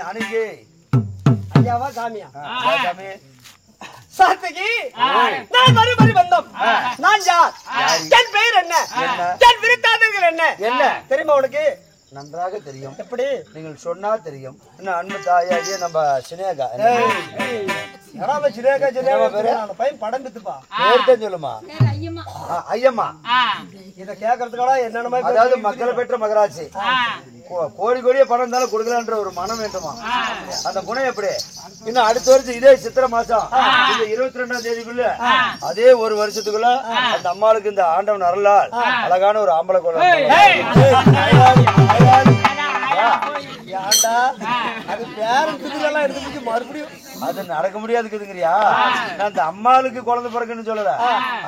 நானுக்கு ஐயாவா சாமியா? சாமி சாத்தகி நான் மறுபடி வந்தோம். நான் யார்? என் பெயர் என்ன? என் விருத்தாந்தங்கள் என்ன தெரியுமா உனக்கு? நன்றாக தெரியும். எப்படி? நீங்கள் சொன்னா தெரியும். என்ன அன்பு தாயாகிய நம்ம சினேகா சினேகா சினேகா பையன் படம் பித்துப்பா பேர்தான் சொல்லுமா ஐயம்மா. இத கேக்குறதுக்காக என்னென்ன அதாவது மக்களை பெற்ற மகராட்சி கோடி கோடியே பணம் இருந்தாலும் கொடுக்கலான்ற ஒரு மனம் வேண்டுமா? அந்த குணம் எப்படி? இன்னும் அடுத்த வருஷம் இதே சித்திரை மாசம் இந்த 22ஆம் தேதிக்குள்ள அதே ஒரு வருஷத்துக்குள்ள அந்த அம்மாளுக்கு இந்த ஆண்டவன் அருளால் அழகான ஒரு ஆம்பளை குழந்தை அது பேரண்ட்லாம் எடுத்து மறுபடியும் அது நடக்க முடியாதுக்குதுங்கறியா? நான் அந்த அம்மாளுக்கு குழந்தை பிறக்குன்னு சொல்லல,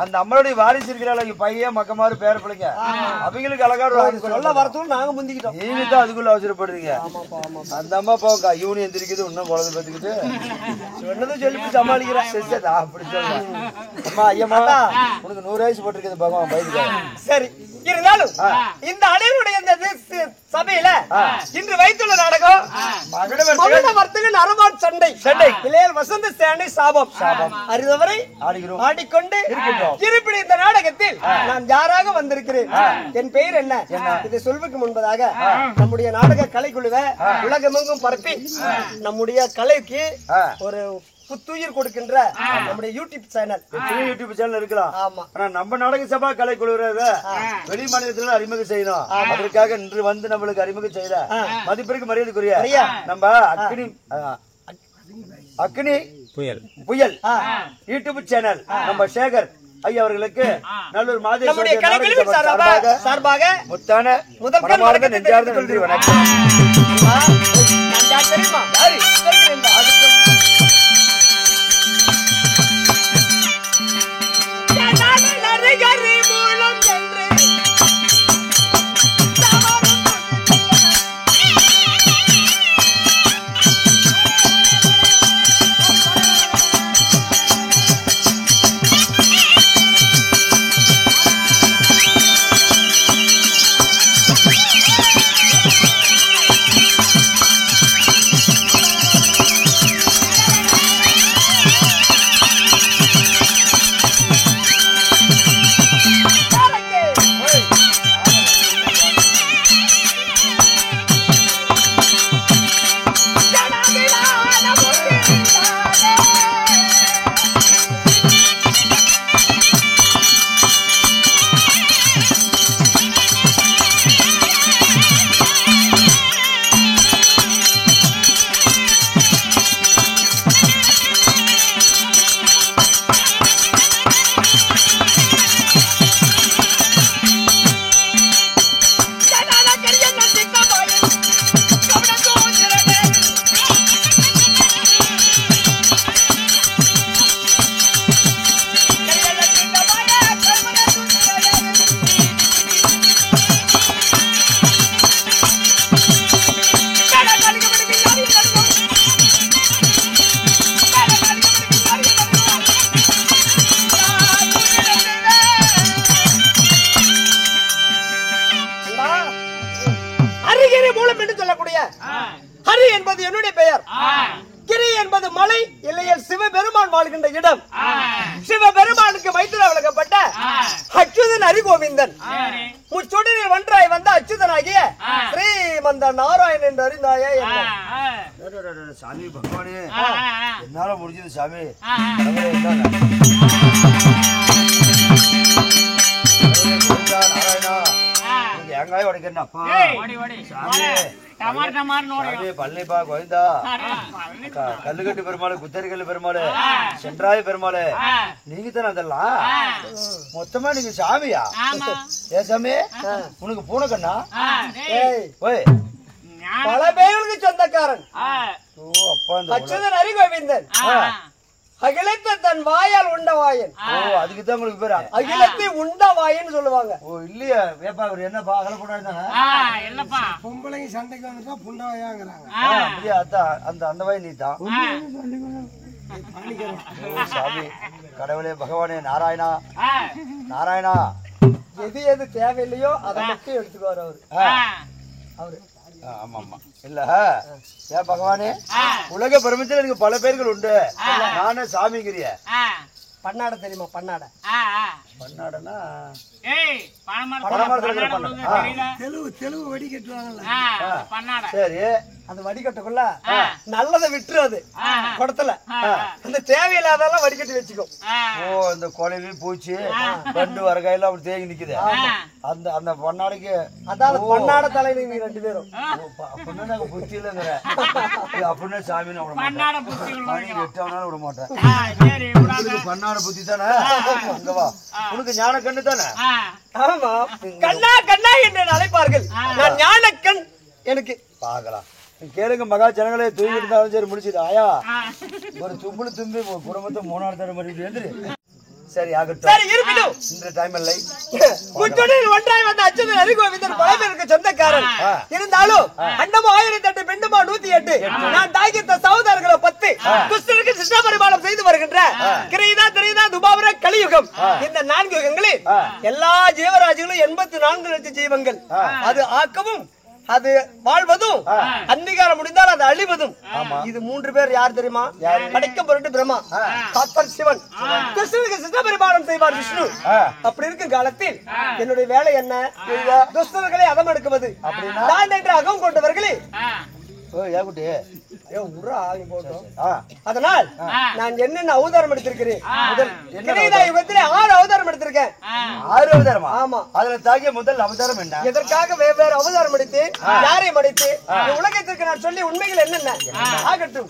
அந்த அம்மாளுடைய வாரிசு இருக்கிறாள் பையன் மக்கமாரு பேர பிள்ளைங்க அவங்களுக்கு அழகான சொல்ல வரத்தும் நாங்க முந்திக்கிட்டோம். நீங்க தான் அதுக்குள்ள அவசரப்படுறீங்க. அந்த அம்மா பாவக்கா யூனியன் எந்திரிக்குது இன்னும் குழந்தை பார்த்துக்கிட்டு சொன்னதும் சொல்லி சமாளிக்கிறேன். அப்படி சொல்ல அம்மா ஐயம்மா உனக்கு 100 வயசு போட்டிருக்குது பகவான் பைக்கு. சரி இருந்தாலும் இந்த அனைவருடைய சபையில இன்று வைத்துள்ள நாடகம் மகடவர்த்தக நரமான் சண்டை இளையல் வசந்த சேனை சாபம் அறிந்தவரை ஆடிக்கொண்டு இருப்பிட இந்த நாடகத்தில் நான் யாராக வந்திருக்கிறேன், என் பெயர் என்ன, இதை சொல்வதற்கு முன்பதாக நம்முடைய நாடக கலைக்குழுவை உலகமெங்கும் பரப்பி நம்முடைய கலைக்கு ஒரு புத்துயிர் கொடுக்கின்ற நம்முடைய யூடியூப் சேனல் இருக்கலாம். ஆனா நம்ம நாடக சபா கலை குழுவை வெளி மாநிலத்துல அறிமுகம் செய்யணும். அதற்காக இன்று வந்து நம்மளுக்கு அறிமுகம் செய்யல மதிப்பிற்கு மரியாதைக்குரிய நம்ம அக்னி புயல் யூடியூப் சேனல் நம்ம சேகர் ஐயா அவர்களுக்கு நல்லூர் மாதிரி சார்பாக முத்தான முதல் நெஞ்சார்ந்த நன்றி வணக்கம். ஹரி என்பது என்னுடைய பெயர், கிரி என்பது மலை இல்லையில் சிவபெருமான் வாழ்கின்ற இடம். சிவபெருமானுக்கு மைத்திர வழங்கப்பட்ட அச்சுதன் ஹரிகோவிந்தன் முச்சுடரில் ஒன்றாய் வந்த அச்சுதனாகிய ஸ்ரீமந்த நாராயணன் என்று அறிந்தாயா? சாமி பகவானே என்னால முடிஞ்சது சாமி. நாராயணா தேங்காய் உடைக்கிறப்பா பழனிப்பா கோவிந்தா கல்லுகட்டு பெருமாள் குத்தரிக்கல் பெருமாள் சென்றாய பெருமாள் நீங்க தானே அதெல்லாம் மொத்தமா நீங்க சாமியா? ஏ சாமி உனக்கு பூனை கண்ணா? பல பேருக்கு சொந்தக்காரன் அச்சுதன் ஹரிகோவிந்தன் அகிலத்தை தன் வாயால் உண்ட வாயன். அதுக்குதான் உங்களுக்கு பேரு அகிலத்தை உண்ட வாயன்னு சொல்லுவாங்க. ஓ இல்லையா வேப்பா அவர் என்னப்பா அகலப்படாதுதானே பொம்பளைங்க சண்டைக்கு வந்துட்டா புண்டவாயாங்கிறாங்க. அப்படியா? அந்த வாய் நீ தான் சாமி. கடவுளே பகவானே நாராயணா நாராயணா எது எது தேவையில்லையோ அதை மட்டும் எடுத்துக்குவார் அவரு. ஆமா ஆமா இல்ல ஏன் பகவானே உலக பிரபஞ்சத்துல எனக்கு பல பேர்கள் உண்டு நானே சாமிங்கிறிய பண்ணாட தெரியுமா பண்ணாட பண்ணாடனா தெலுங்கு வடிகட்டுவாங்கல்ல சரி அந்த வடிகட்டுக்குள்ள நல்லதை விட்டுறது குடத்துல அந்த தேவையில்லாதெல்லாம் வடிகட்டி வச்சுக்கோ ஓ இந்த குழவி பூச்சி ரெண்டு வரகாயெல்லாம் அப்படி தேங்கி நிக்குது அந்த அந்த பொன்னாடைக்கு அதாவது பொன்னாட தலைவி நீ ரெண்டு பேரும் அப்படின்னா நாங்க புத்தி இல்லைங்கிற அப்படின்னா சாமி விட மாட்டேன் எட்டாவனாலும் விட மாட்டேன் பண்ணாட புத்தி தானே அங்கவா உனக்கு ஞான கண்ணு தானே ஆமா கண்ணா கண்ணா என்று அழைப்பார்கள் நான் ஞான கண் எனக்கு பாக்கலாம் கேளுங்க மகா ஜனங்களே தூங்கிட்டு இருந்தாலும் சரி முடிச்சுது ஆயா ஒரு தும்புல தும்பி குடும்பத்தை 3 தடவை மாதிரி எழுந்துரு சரி ஆகட்டும் சரி இருக்கட்டும் இந்த டைம் இல்லை குச்சொடியில் ஒன்றாய் வந்த அச்சுதன் அரிகோவிந்தன் பல பேருக்கு சொந்தக்காரன் இருந்தாலும் அண்டமோ 1008 பெண்டமோ 108 நான் தாய்கித்த சகோதரர்களை 10 துஷ்டருக்கு சிஷ்ட பரிபாலம் செய்து வருகின்ற கிரீதா திரீதா துபாவர கலியுகம் இந்த 4 யுகங்களில் எல்லா ஜீவராஜிகளும் 84 லட்சம் ஜீவங்கள் அது ஆக்கவும் அது வாழ்வதும் அந்திகாரம் முடிந்தால் அது அழிவதும் இது 3 பேர் யார் தெரியுமா படைக்க பொருட்டு பிரம்மா சாத்தர் சிவன் கிருஷ்ணனுக்கு சிஷ்ட பரிபாலம் செய்வார் விஷ்ணு அப்படி இருக்கும் காலத்தில் என்னுடைய வேலை என்ன துஷ்டர்களை அதம் எடுக்குவது நான் என்று அகம் கொண்டவர்களே அதனால் நான் என்னென்ன அவதாரம் எடுத்திருக்கிறேன் யுகத்திலே 6 அவதாரம் எடுத்திருக்கேன் 6 அவதாரமா ஆமா அதுல தாக்கிய முதல் அவதாரம் என்ன எதற்காக வெவ்வேறு அவதாரம் எடுத்தேன் யாரையும் அடித்து உலகத்திற்கு நான் சொல்லி உண்மைகள் என்னென்ன ஆகட்டும்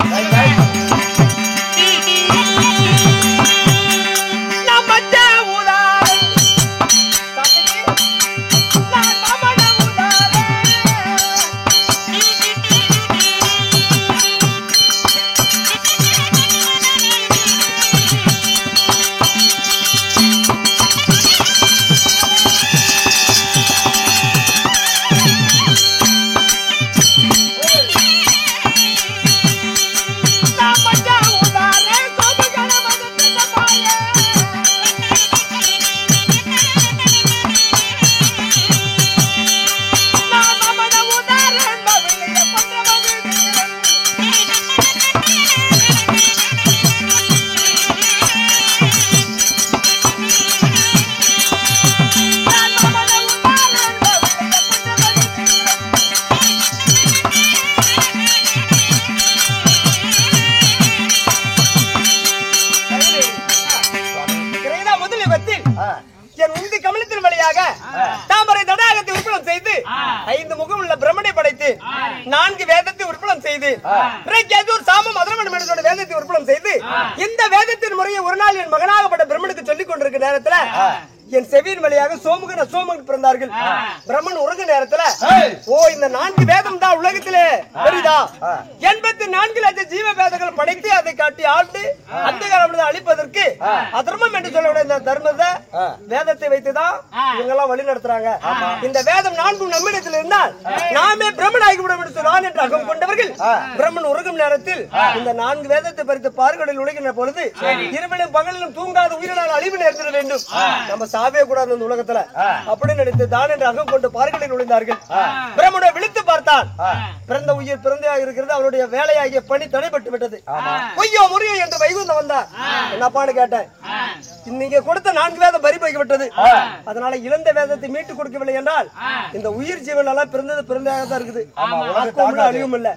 தாமரை தடாகத்தை உற்பலம் செய்து 5 முகம் உள்ள பிரம்மனை படைத்து 4 வேதத்தை உற்பலம் செய்து சாமம் அதர்வனம் என்ற வேதத்தை உற்பலம் செய்து இந்த வேதத்தின் முறையை ஒரு நாள் என் மகனாகப்பட்ட பிரம்மனுக்கு சொல்லிக் கொண்டிருக்கிற நேரத்துல என் செவியின் வழியாக சோமுகன் அசோமகன் பிறந்தார்கள் பிரம்மன் உறங்கு நேரத்துல ஓ இந்த 4 வேதம் தான் உலகத்திலே பெரிதா 84 லட்சம் ஜீவ வேதங்கள் படைத்து அதை காட்டி ஆண்டு அந்த காலம் அழிப்பதற்கு அதர்மம் என்று சொல்லக்கூடிய இந்த தர்மத்தை வேதத்தை வைத்துதான் இவங்க எல்லாம் வழி நடத்துறாங்க இந்த வேதம் 4 நம்மிடத்தில் இருந்தால் நாமே பிரம்மன் ஆகிவிடும் என்று சொன்னான் என்று அகம் கொண்டவர்கள் பிரம்மன் உறங்கும் நேரத்தில் இந்த 4 வேதத்தை பறித்து பார்க்கடலில் உழைக்கின்ற பொழுது இரவிலும் பகலிலும் தூங்காத உயிரினால் அழிவு நேர்த்திட வேண்டும் நம்ம சாவே கூடாது இந்த உலகத்துல அப்படின்னு நினைத்து தான் என்று அகம் கொண்டு பார்க்கடலில் நுழைந்தார்கள் பிரம்மனை விழித்து பார்த்தான் பிறந்த உயிர் பிறந்தையாக இருக்கிறது அவருடைய வேலையாகிய பணி தடைபட்டு விட்டது பொய்யோ முறியோ என்று வைகுந்தம் வந்தார் என்னப்பான்னு கேட்டேன் நீங்க கொடுத்த 4 வேதம் பறிபோய் விட்டது அதனால இழந்த வேதத்தை மீட்டு கொடுக்கவில்லை என்றால் இந்த உயிர் ஜீவன் எல்லாம் பிறந்தது பிறந்தையாக தான் இருக்குது அழிவும் இல்ல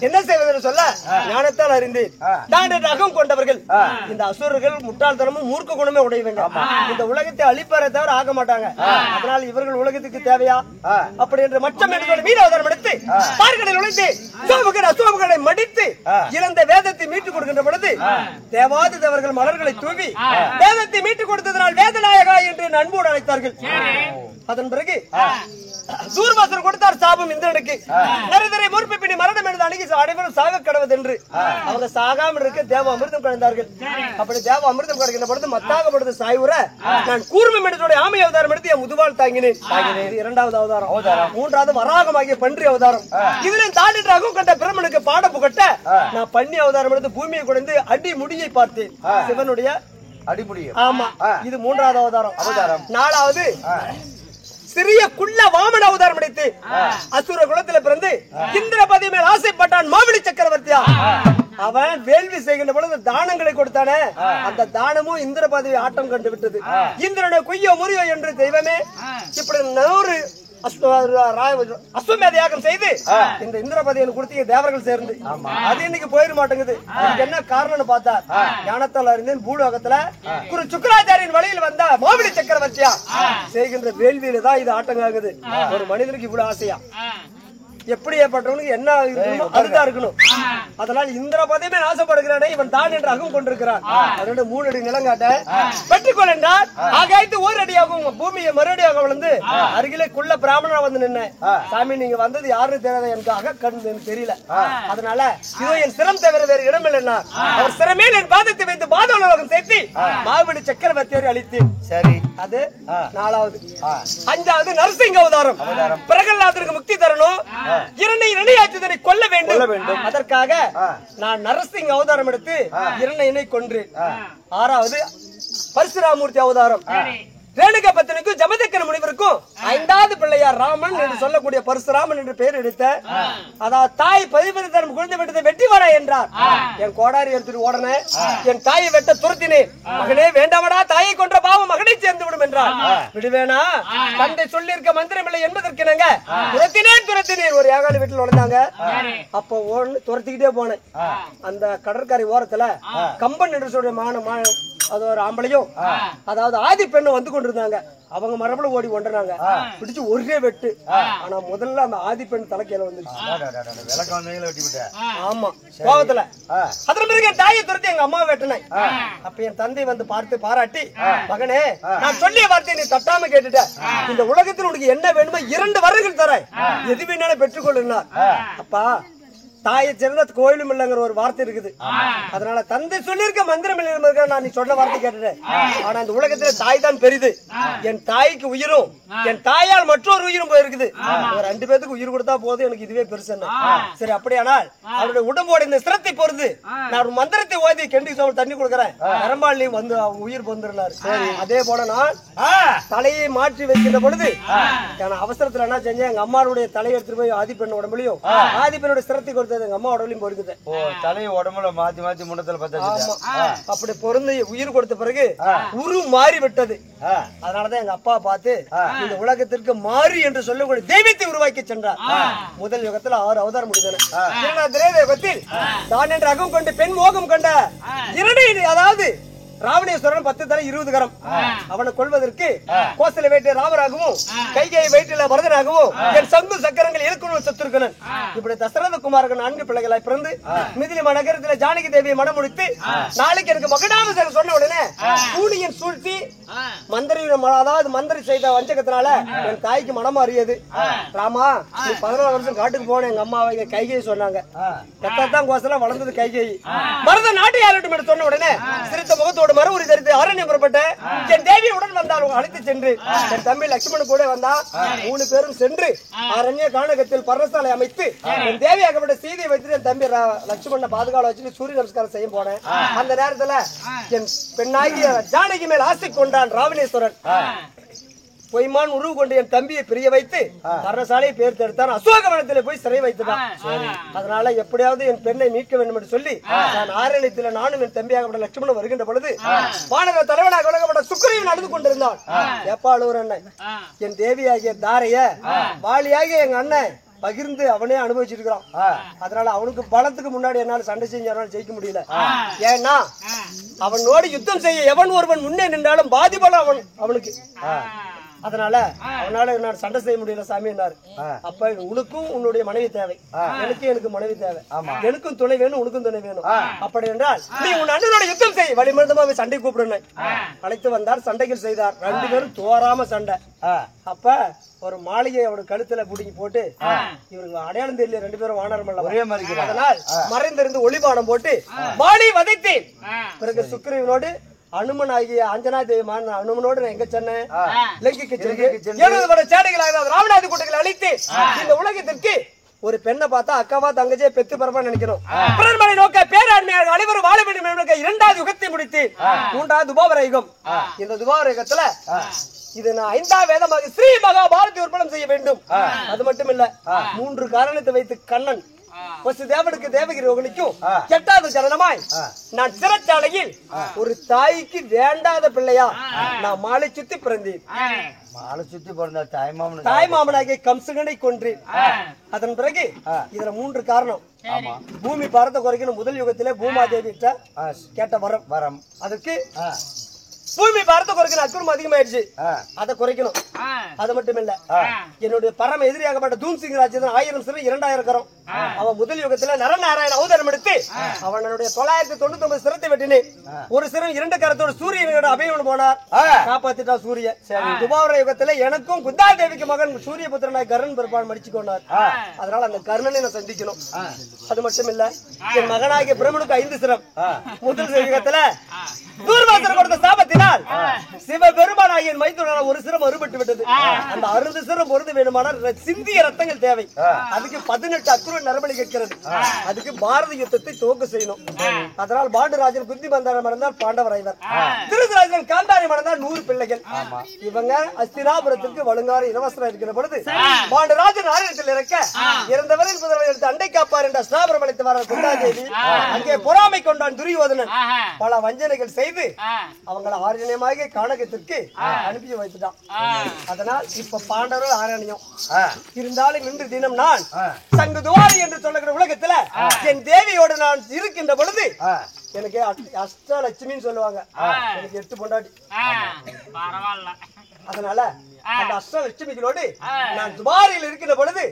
என்ன செய்வதுன்னு சொல்ல ஞானத்தால் அறிந்தேன் தான் என்று அகம் கொண்டவர்கள் இந்த அசுரர்கள் முட்டாள்தனமும் மூர்க்க குணமே உடையவங்க இந்த உலகத்தை அழிப்பாரை தவிர ஆக மாட்டாங்க அதனால் இவர்கள் உலகத்துக்கு தேவையா அப்படி என்று மச்சம் என்று மீன் அவதாரம் எடுத்து பார்க்கடலில் நுழைந்து அசோகனை மடித்து இழந்த வேதத்தை மீட்டுக் கொடுக்கின்ற பொழுது தேவாதி தேவர்கள் மலர்களை தூவி வேதத்தை மீட்டுக் கொடுத்ததனால் வேதநாயகா என்று அன்போடு அழைத்தார்கள் அதன் பிறகு சூர்மாசர் கொடுத்தார் சாபம் இந்திரனுக்கு நரிதரை மூர்ப்பி பின்னி மரணம் என்று அணுகி அனைவரும் சாக கடவுது என்று அவங்க சாகாமல் இருக்க தேவ அமிர்தம் கலந்தார்கள் அப்படி தேவ அமிர்தம் கிடைக்கின்ற பொழுது மத்தாகப்படுத்த சாய்வுற நான் கூர்மம் என்று ஆமை அவதாரம் எடுத்து என் முதுவால் தாங்கினேன் 2வது அவதாரம் 3வது வராகமாகிய பன்றி அவதாரம் இதிலும் தாண்டிட்டு அகம் கண்ட பிரம்மனுக்கு பாட புகட்ட நான் பன்னி அவதாரம் எடுத்து பூமியை குறைந்து அடி முடியை பார்த்தேன் சிவனுடைய அடிமுடியும் ஆமா இது 3வது அவதாரம் 4வது சிறிய குள்ள வாமன அவதாரம் எடுத்து அசுர குலத்துல பிறந்து இந்திரபதி மேல் ஆசைப்பட்டான் மாவழி சக்கரவர்த்தியா. அவன் வேள்வி செய்கின்ற பொழுது தானங்களை கொடுத்தானே, அந்த தானமும் இந்திரபதி ஆட்டம் கண்டு விட்டது. இந்திரனை குய்யோ முறியோ என்று தெய்வமே இப்படி 100 அஸ்வமேத யாகம் செய்து இந்த இந்திரபதி கொடுத்தீங்க தேவர்கள் சேர்ந்து. அது இன்னைக்கு போயிட மாட்டேங்குது. என்ன காரணம்னு பார்த்தா ஞானத்தால் அறிந்தேன் பூலோகத்துல குரு சுக்கராச்சாரியின் வழியில் வந்த மாவழி சக்கரவர்த்தியா செய்கின்ற வேள்வியில தான் இது ஆட்டங்காகுது. ஒரு மனிதனுக்கு இவ்வளவு ஆசையா? எப்படி ஏற்பட்டவனுக்கு என்ன இருக்கணும் அதுதான் இருக்கணும். அதனால இந்திரபதியுமே ஆசைப்படுகிறானே இவன் தான் என்று அகம் கொண்டிருக்கிறான். அதோட 3 அடி நிலங்காட்ட பெற்றுக்கொள் என்றார். ஆகாய்த்து 1 அடியாகும் பூமியை மறுபடியாக வளர்ந்து அருகிலே குள்ள பிராமணனா வந்து நின்ன. சாமி நீங்க வந்தது யாருன்னு தெரியாத எனக்கு கண்ணு தெரியல. அதனால இதோ என் சிரம் தவிர வேறு இடம் இல்லைன்னா அவர் சிறமேல் என் பாதத்தை வைத்து பாதோலோகம் சேர்த்து மாவழி சக்கரவர்த்தியை அளித்தேன். சரி, அது 4வது. 5வது நரசிங்க அவதாரம். பிரகலாதருக்கு முக்தி தரணும், இரண்டையாச்சுதனை கொல்ல வேண்டும். அதற்காக நான் நரசிங்க அவதாரம் எடுத்து இரண்டையனை கொன்று. 6வது பரசுராமூர்த்தி அவதாரம். ரேணுகா பத்தினிக்கும் ஜமதக்கர முனிவருக்கும் 5வது பிள்ளையார் ராமன் என்று சொல்லக்கூடிய பரசுராமன் என்று பெயர் எடுத்த. அதாவது தாய் 15 தரம் குழந்தை வெட்டத்தை வெட்டி வாடா என்றார். என் கோடாரி எடுத்துட்டு ஓடனே என் தாயை வெட்ட துரத்தினேன். மகனே வேண்டாமடா, தாயை கொன்ற பாவம் மகனை சேர்ந்து விடும் என்றார். விடுவேனா, தந்தை சொல்லி இருக்க மந்திரம் இல்லை என்பதற்கு நாங்க துரத்தினேன். ஒரு ஏகாலி வீட்டில் நுழைந்தாங்க. அப்போ துரத்திக்கிட்டே போனேன். அந்த கடற்கரை ஓரத்துல கம்பன் என்று சொல்ற அது ஒரு ஆம்பளையும் அதாவது ஆதி பெண்ணும் வந்து கொண்டிருந்தாங்க. அவங்க மரபுல ஓடி ஒன்றாங்க, பிடிச்சு ஒரே வெட்டு. ஆனா முதல்ல அந்த ஆதி பெண் தலைக்கையில வந்துருச்சு. ஆமா, கோபத்துல. அதன் பிறகு என் தாயை துரத்தி எங்க அம்மாவை வெட்டினேன். அப்ப என் தந்தை வந்து பார்த்து பாராட்டி, மகனே நான் சொல்லிய வார்த்தையை நீ தட்டாம கேட்டுட்ட. இந்த உலகத்தில் உனக்கு என்ன வேணுமோ 2 வரங்கள் தரேன், எது வேணாலும் பெற்றுக்கொள்ளுனார். அப்பா தாயை சேர்ந்த கோயிலும் இல்லங்கிற ஒரு வார்த்தை இருக்குது. அதனால தந்தை சொல்லியிருக்க மந்திரம் இல்லை. நான் நீ சொன்ன வார்த்தை கேட்டுட்டேன். ஆனா இந்த உலகத்துல தாய் தான் பெரிது. என் தாய்க்கு உயிரும் என் தாயால் மற்றொரு உயிரும் போயிருக்குது. 2 பேருக்கு உயிர் கொடுத்தா போதும், எனக்கு இதுவே பெருசு. சரி, அப்படியானால் அவருடைய உடம்போட இந்த சிரத்தை பொறுத்து நான் ஒரு மந்திரத்தை ஓதி கெண்டி சோழ தண்ணி கொடுக்கறேன், நரம்பாளையும் வந்து அவங்க உயிர் பொந்துறாரு. அதே போல நான் தலையை மாற்றி வைக்கின்ற பொழுது அவசரத்துல என்ன செஞ்சேன், எங்க அம்மாவுடைய தலையை எடுத்துட்டு போய் ஆதிப்பெண் உடம்புலையும் ஆதிப்பெண்ணோட சிரத்தை கொடுத்து எங்க அம்மா உடம்புலையும் பொறுக்குது. தலையை உடம்புல மாத்தி மாத்தி முன்னத்துல அப்படி பொருந்து உயிர் கொடுத்த பிறகு உரு மாறி விட்டது. அதனாலதான் எங்க அப்பா பார்த்து இந்த உலகத்திற்கு மாறி என்று சொல்லக்கூடிய தெய்வத்தை உருவாக்கி சென்றார். முதல் யுகத்துல 6 அவதாரம் முடிந்தன. திரேத யுகத்தில் தான் என்று அகம் கொண்டு பெண் மோகம் கொண்ட அதாவது ராவணேஸ்வரன் 10 தலை 20 கரம். அவனை கொள்வதற்கு கோசல வேட்டிய ராமராகவும் கைகை வயிற்றில பரதனாகவும் என் சங்கு சக்கரங்கள் இலக்குண சத்துருக்கனன். இப்படி தசரத குமாரர்கள் 4 பிள்ளைகளாய் பிறந்து மிதிலி நகரத்துல ஜானகி தேவியை மனம் முடித்து நாளைக்கு எனக்கு மகனாவசரம் சொன்ன உடனே கூலியின் சூழ்த்தி மந்திரி அதாவது மந்திரி செய்த வஞ்சகத்தினால என் தாய்க்கு மனம் அறியது. ராமா நீ 14 வருஷம் காட்டுக்கு போன எங்க அம்மாவை கைகையை சொன்னாங்க. எத்தான் கோசல வளர்ந்தது கைகை. பரத நாட்டை ஆளட்டும் என்று சொன்ன உடனே சிரித்த முகத்தோடு மறுபடி தரித்து அரண்யம் புறப்பட்ட என் தேவியுடன் வந்தால் அழைத்து சென்று என் தம்பி லட்சுமணன் கூட வந்தா 3 பேரும் சென்று அரண்ய கானகத்தில் பர்ணசாலை அமைத்து என் தேவியாகப்பட்ட சீதையை வைத்து என் தம்பி லட்சுமணனை பாதுகாவல வச்சு சூரிய நமஸ்காரம் செய்ய போனேன். அந்த நேரத்துல என் பெண்ணாகிய ஜானகி மேல் ஆசை கொண்டான் ராவணேஸ்வரன். பொய்மான் உருவு கொண்டு என் தம்பியை பிரிய வைத்து பர்ணசாலையை பேர் தடுத்தான். அசோகவனத்தில் போய் சிறை வைத்துதான். அதனால எப்படியாவது என் பெண்ணை மீட்க வேண்டும் என்று சொல்லி நான் ஆரணியத்தில் நானும் என் தம்பியாகப்பட்ட லட்சுமணன் வருகின்ற பொழுது வானக தலைவனாக உலகப்பட்ட சுக்கிரீவன் நடந்து கொண்டிருந்தான். எப்பாளூர் அண்ணன் என் தேவியாகிய தாரைய வாலியாகிய எங்க அண்ணன் பகிர்ந்து அவனே அனுபவிச்சிருக்கான். அதனால அவனுக்கு பலத்துக்கு முன்னாடி என்னால சண்டை செஞ்சாலும் ஜெயிக்க முடியல. ஏன்னா அவனோடு யுத்தம் செய்ய எவன் ஒருவன் முன்னே நின்றாலும் பாதிபலம் அவனுக்கு. அதனால அவனால நான் சண்டை செய்ய முடியல சாமி என்னாரு. அப்ப உனக்கும் உன்னுடைய மனைவி தேவை, எனக்கு மனைவி தேவை, எனக்கும் துணை வேணும், உனக்கும் துணை வேணும். அப்படி என்றால் நீ உன் அண்ணனோட யுத்தம் செய், வழிமருந்தமா சண்டை கூப்பிடுனேன். அழைத்து வந்தார், சண்டைகள் செய்தார். 2 பேரும் தோறாம சண்டை. அப்ப ஒரு மாளிகை அவரு கழுத்துல புடிங்கி போட்டு இவருக்கு அடையாளம் தெரியல, 2 பேரும் வானரமல்ல ஒரே மாதிரி. அதனால் மறைந்திருந்து ஒளிபானம் போட்டு வாளை வதைத்தேன். பிறகு சுக்கிரீவனோடு அனுமன் ஆகிய அஞ்சனா தேவிமான் அனுமனோடு எங்க சென்னேன் இலங்கைக்கு சென்று சேடைகளாக ராமநாதி கூட்டங்களை அழைத்து இந்த உலகத்திற்கு ஒரு பெண்ணை பார்த்தா அக்காவா தங்கச்சியை பெத்து பரப்பா நினைக்கிறோம். பிறன்மனை நோக்க பேராண்மையாக அனைவரும் வாழ வேண்டும். 2வது யுகத்தை முடித்து 3வது துபாவர யுகம். இந்த துபாவர யுகத்துல இது நான் 5ஆம் வேதமாக ஸ்ரீ மகாபாரதி உற்பணம் செய்ய வேண்டும். அது மட்டும் இல்ல 3 காரணத்தை வைத்து கண்ணன் வசுதேவனுக்கு தேவகி ரோகிணிக்கும் 8வது ஜனனமாய் நான் சிறைச்சாலையில் ஒரு தாய்க்கு வேண்டாத பிள்ளையா நான் மாலை சுத்தி பிறந்தேன். மாலை சுத்தி பிறந்த தாய் மாமனாகிய கம்சகனை கொன்றேன். அதன் பிறகு இதுல 3 காரணம். பூமி பாரத குறைக்கணும். முதல் யுகத்திலே பூமாதேவி கேட்ட வரம் அதுக்கு பூமி பாரத குறைக்கணும். அக்குறம் அதிகமாயிடுச்சு, அதை குறைக்கணும். அது மட்டும் இல்ல என்னுடைய பரம எதிரியாகப்பட்ட தூம்சிங் ராஜேந்திரன் 1000 சிறை 2000 கரம். அவன் முதல் யுகத்துல நரநாராயண அவதாரம் எடுத்து அவனுடைய 999 சிரத்தை வெட்டினேன். ஒரு சிரம் 2 கரத்தோட சூரியனோட அபயம் போனார், காப்பாத்திட்டா சூரிய. துபாவர யுகத்துல எனக்கும் குந்தா தேவிக்கு மகன் சூரிய புத்திரனாய் கர்ணன் பெருப்பான் மடிச்சு கொண்டார். அதனால அந்த கர்ணனை நான் சந்திக்கணும். அது மட்டும் இல்ல என் மகனாகிய பிரம்மனுக்கு 5 சிரம். முதல் யுகத்துல தூர்வாசர் கொடுத்த சாபத்தினால் சிவபெருமானாகிய மைத்துனரான ஒரு சிரம் அறுபட்டு விட்டது. அந்த 60 சிரம் பொருது வேணுமானால் சிந்திய ரத்தங்கள் தேவை. அதுக்கு 18 அக்குரு நரபலி கேட்கிறது. அதுக்கு பாரத யுத்தத்தை துவக்க செய்யணும். அதனால் பாண்டுராஜன் குந்தி மந்தாரம் மறந்தால் பாண்டவர் ஐவர், திருதராஜன் காந்தாரி மறந்தால் 100 பிள்ளைகள். இவங்க அஸ்தினாபுரத்திற்கு வழுங்காறு இலவசம் இருக்கிற பொழுது பாண்டுராஜன் ஆரியத்தில் இறக்க இறந்தவரின் புதல்வர் எடுத்து அண்டை காப்பார் என்ற அஸ்தினாபுரம் அழைத்து வர குந்தாதேவி அங்கே பொறாமை கொண்டான் துரியோதனன். பல வஞ்சனைகள் செய்து அவங்களை ஆரண்யமாக கானகத்திற்கு அனுப்பி வைத்துட்டான். அதனால் இப்ப பாண்டவர் ஆரண்யம் இருந்தாலும் இன்று தினம் நான் சங்கு துவாரி என்று சொல்லுகிற உலகத்துல என் தேவியோடு நான் இருக்கின்ற பொழுது எனக்கு அஷ்டலட்சுமின்னு சொல்லுவாங்க. எனக்கு 8 பொண்டாட்டி. அதனால அந்த அஷ்டலட்சுமிகளோடு நான் துபாரியில் இருக்கின்ற பொழுது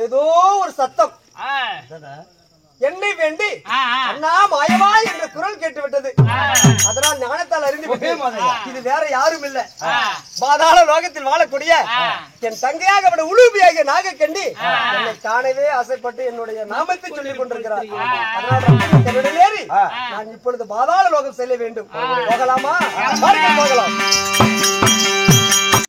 ஏதோ ஒரு சத்தம் என்னை வேண்டி அண்ணா மாயவா என்ற குரல் கேட்டு விட்டது. அதனால் ஞானத்தால் அறிந்து இது வேற யாரும் இல்ல, பாதாள லோகத்தில் வாழக்கூடிய என் தங்கையாக உளுபியாகிய நாகக்கண்டி என்னை காணவே ஆசைப்பட்டு என்னுடைய நாமத்தை சொல்லிக் கொண்டிருக்கிறார். அதனால் நான் இப்பொழுது பாதாள லோகம் செல்ல வேண்டும். போகலாமா? போகலாம்.